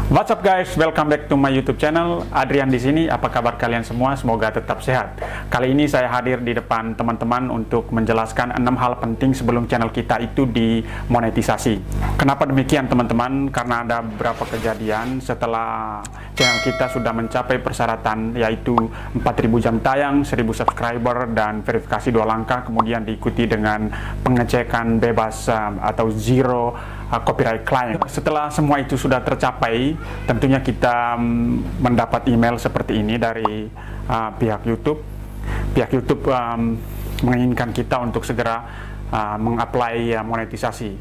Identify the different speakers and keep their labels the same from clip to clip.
Speaker 1: What's up guys, welcome back to my YouTube channel. Adrian di sini. Apa kabar kalian semua? Semoga tetap sehat. Kali ini saya hadir di depan teman-teman untuk menjelaskan 6 hal penting sebelum channel kita itu dimonetisasi. Kenapa demikian teman-teman? Karena ada beberapa kejadian setelah channel kita sudah mencapai persyaratan yaitu 4.000 jam tayang, 1.000 subscriber dan verifikasi 2 langkah, kemudian diikuti dengan pengecekan bebas atau zero copyright claim. Setelah semua itu sudah tercapai, tentunya kita mendapat email seperti ini dari pihak YouTube. Pihak YouTube menginginkan kita untuk segera mengapply monetisasi.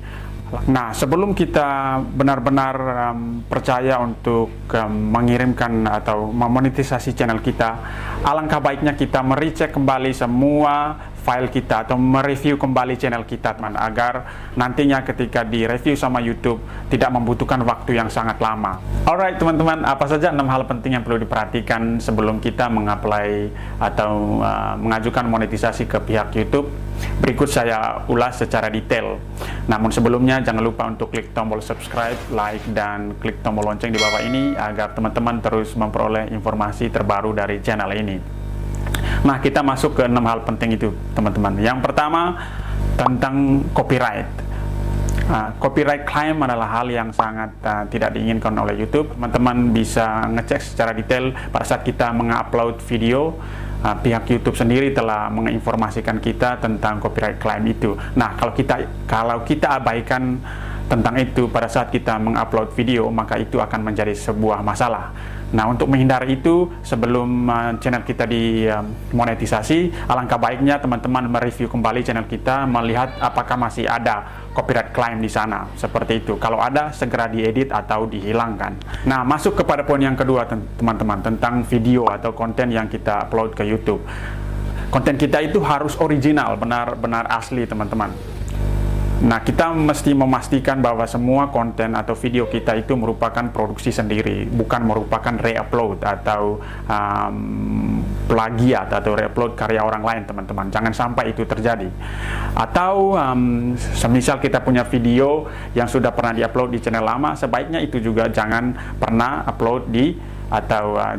Speaker 1: Nah, sebelum kita benar-benar percaya untuk mengirimkan atau memonetisasi channel kita, alangkah baiknya kita merecek kembali semua file kita atau mereview kembali channel kita, teman, agar nantinya ketika direview sama YouTube tidak membutuhkan waktu yang sangat lama. Alright teman-teman, apa saja 6 hal penting yang perlu diperhatikan sebelum kita mengapply atau mengajukan monetisasi ke pihak YouTube? Berikut saya ulas secara detail. Namun sebelumnya jangan lupa untuk klik tombol subscribe, like, dan klik tombol lonceng di bawah ini agar teman-teman terus memperoleh informasi terbaru dari channel ini. Nah, kita masuk ke 6 hal penting itu teman-teman. Yang pertama, tentang copyright. Copyright claim adalah hal yang sangat tidak diinginkan oleh YouTube. Teman-teman bisa ngecek secara detail pada saat kita mengupload video. Pihak YouTube sendiri telah menginformasikan kita tentang copyright claim itu. Nah, kalau kita abaikan tentang itu pada saat kita mengupload video, maka itu akan menjadi sebuah masalah. Nah, untuk menghindari itu, sebelum channel kita dimonetisasi, alangkah baiknya teman-teman mereview kembali channel kita, melihat apakah masih ada copyright claim di sana. Seperti itu. Kalau ada, segera diedit atau dihilangkan. Nah, masuk kepada poin yang kedua teman-teman, tentang video atau konten yang kita upload ke YouTube. Konten kita itu harus original, benar-benar asli teman-teman. Nah, kita mesti memastikan bahwa semua konten atau video kita itu merupakan produksi sendiri, bukan merupakan re-upload atau plagiat atau re-upload karya orang lain, teman-teman. Jangan sampai itu terjadi. Atau semisal kita punya video yang sudah pernah di-upload di channel lama, sebaiknya itu juga jangan pernah upload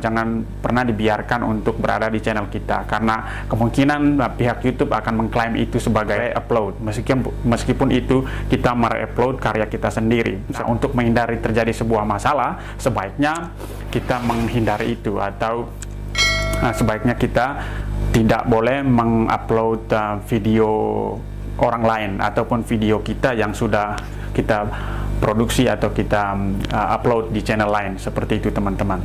Speaker 1: jangan pernah dibiarkan untuk berada di channel kita, karena kemungkinan pihak YouTube akan mengklaim itu sebagai upload meskipun itu kita mere-upload karya kita sendiri. Nah, untuk menghindari terjadi sebuah masalah, sebaiknya kita menghindari itu, atau sebaiknya kita tidak boleh mengupload video orang lain ataupun video kita yang sudah kita produksi atau kita upload di channel lain. Seperti itu teman-teman.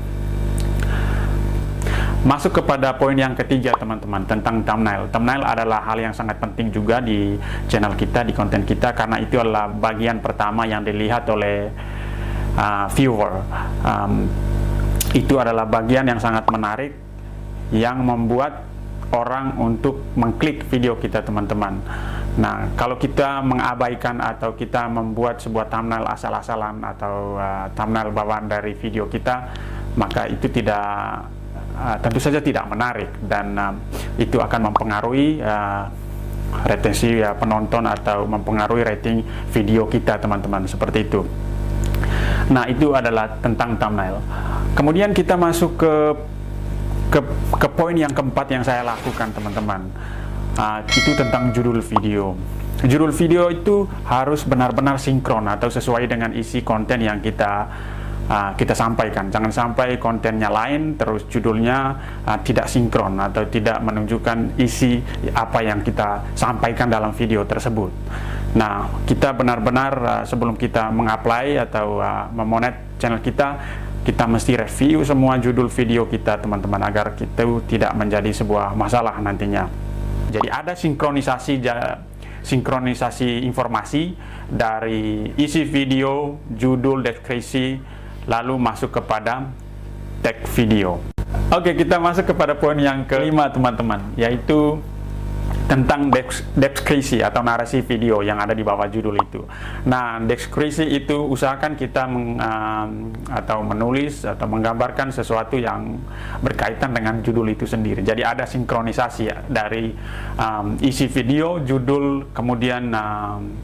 Speaker 1: Masuk kepada poin yang ketiga teman-teman, tentang thumbnail. Thumbnail adalah hal yang sangat penting juga di channel kita, di konten kita, karena itu adalah bagian pertama yang dilihat oleh viewer. Itu adalah bagian yang sangat menarik yang membuat orang untuk mengklik video kita, teman-teman. Nah, kalau kita mengabaikan atau kita membuat sebuah thumbnail asal-asalan atau thumbnail bawaan dari video kita, maka itu tentu saja tidak menarik, dan itu akan mempengaruhi retensi penonton atau mempengaruhi rating video kita, teman-teman. Seperti itu. Nah, itu adalah tentang thumbnail. Kemudian kita masuk ke poin yang keempat yang saya lakukan, teman-teman. Itu tentang judul video. Judul video itu harus benar-benar sinkron atau sesuai dengan isi konten yang kita sampaikan. Jangan sampai kontennya lain terus judulnya tidak sinkron atau tidak menunjukkan isi apa yang kita sampaikan dalam video tersebut. Nah, kita benar-benar sebelum kita mengapply atau memonet channel kita mesti review semua judul video kita, teman-teman, agar kita tidak menjadi sebuah masalah nantinya. Jadi ada sinkronisasi informasi dari isi video, judul, deskripsi, lalu masuk kepada tag video. Oke, kita masuk kepada poin yang kelima, teman-teman, yaitu tentang deskripsi atau narasi video yang ada di bawah judul itu. Nah, deskripsi itu usahakan kita menulis atau menggambarkan sesuatu yang berkaitan dengan judul itu sendiri. Jadi ada sinkronisasi dari isi video, judul, kemudian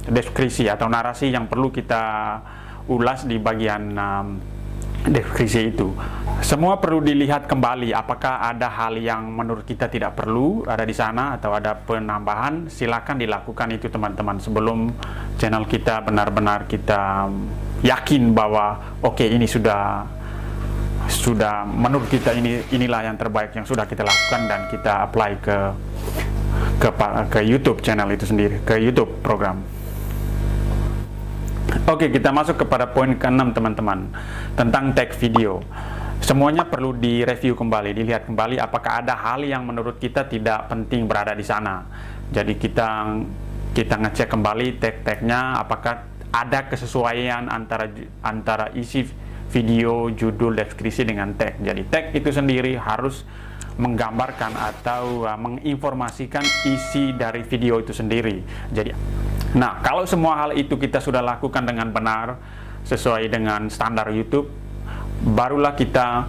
Speaker 1: deskripsi atau narasi yang perlu kita ulas di bagian deskripsi itu. Semua perlu dilihat kembali apakah ada hal yang menurut kita tidak perlu ada di sana atau ada penambahan. Silakan dilakukan itu teman-teman sebelum channel kita benar-benar kita yakin bahwa oke, ini sudah menurut kita inilah yang terbaik yang sudah kita lakukan dan kita apply ke YouTube channel itu sendiri, ke YouTube program. Oke, kita masuk kepada poin ke-6 teman-teman, tentang tag video. Semuanya perlu direview kembali, dilihat kembali apakah ada hal yang menurut kita tidak penting berada di sana. Jadi kita ngecek kembali tag-tagnya, apakah ada kesesuaian antara isi video, judul, deskripsi dengan tag. Jadi tag itu sendiri harus menggambarkan atau menginformasikan isi dari video itu sendiri. Jadi, nah kalau semua hal itu kita sudah lakukan dengan benar sesuai dengan standar YouTube, barulah kita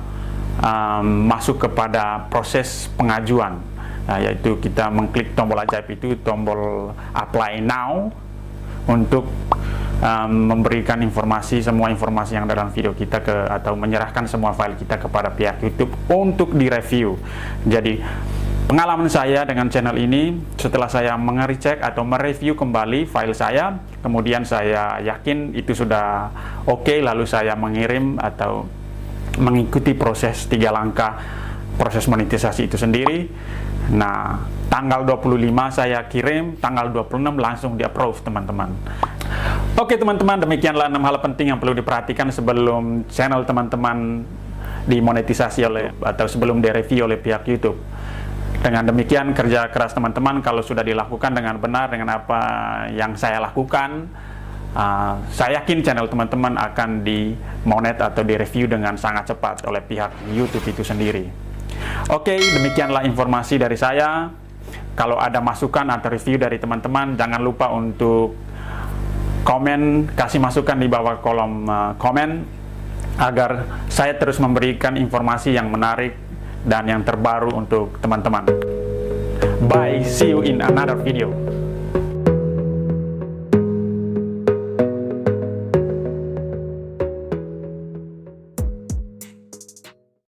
Speaker 1: masuk kepada proses pengajuan, yaitu kita mengklik tombol ajaib itu, tombol apply now, untuk memberikan semua informasi yang dalam video kita atau menyerahkan semua file kita kepada pihak YouTube untuk direview. Jadi pengalaman saya dengan channel ini, setelah saya mengecek atau mereview kembali file saya, kemudian saya yakin itu sudah oke, lalu saya mengirim atau mengikuti proses 3 langkah proses monetisasi itu sendiri. Nah, tanggal 25 saya kirim, tanggal 26 langsung di approve teman-teman. Oke teman-teman, demikianlah 6 hal penting yang perlu diperhatikan sebelum channel teman-teman dimonetisasi atau sebelum direview oleh pihak YouTube. Dengan demikian, kerja keras teman-teman kalau sudah dilakukan dengan benar dengan apa yang saya lakukan, saya yakin channel teman-teman akan dimonet atau direview dengan sangat cepat oleh pihak YouTube itu sendiri. Oke, demikianlah informasi dari saya. Kalau ada masukan atau review dari teman-teman, jangan lupa untuk komen, kasih masukan di bawah kolom komen agar saya terus memberikan informasi yang menarik dan yang terbaru untuk teman-teman. Bye, see you in another video.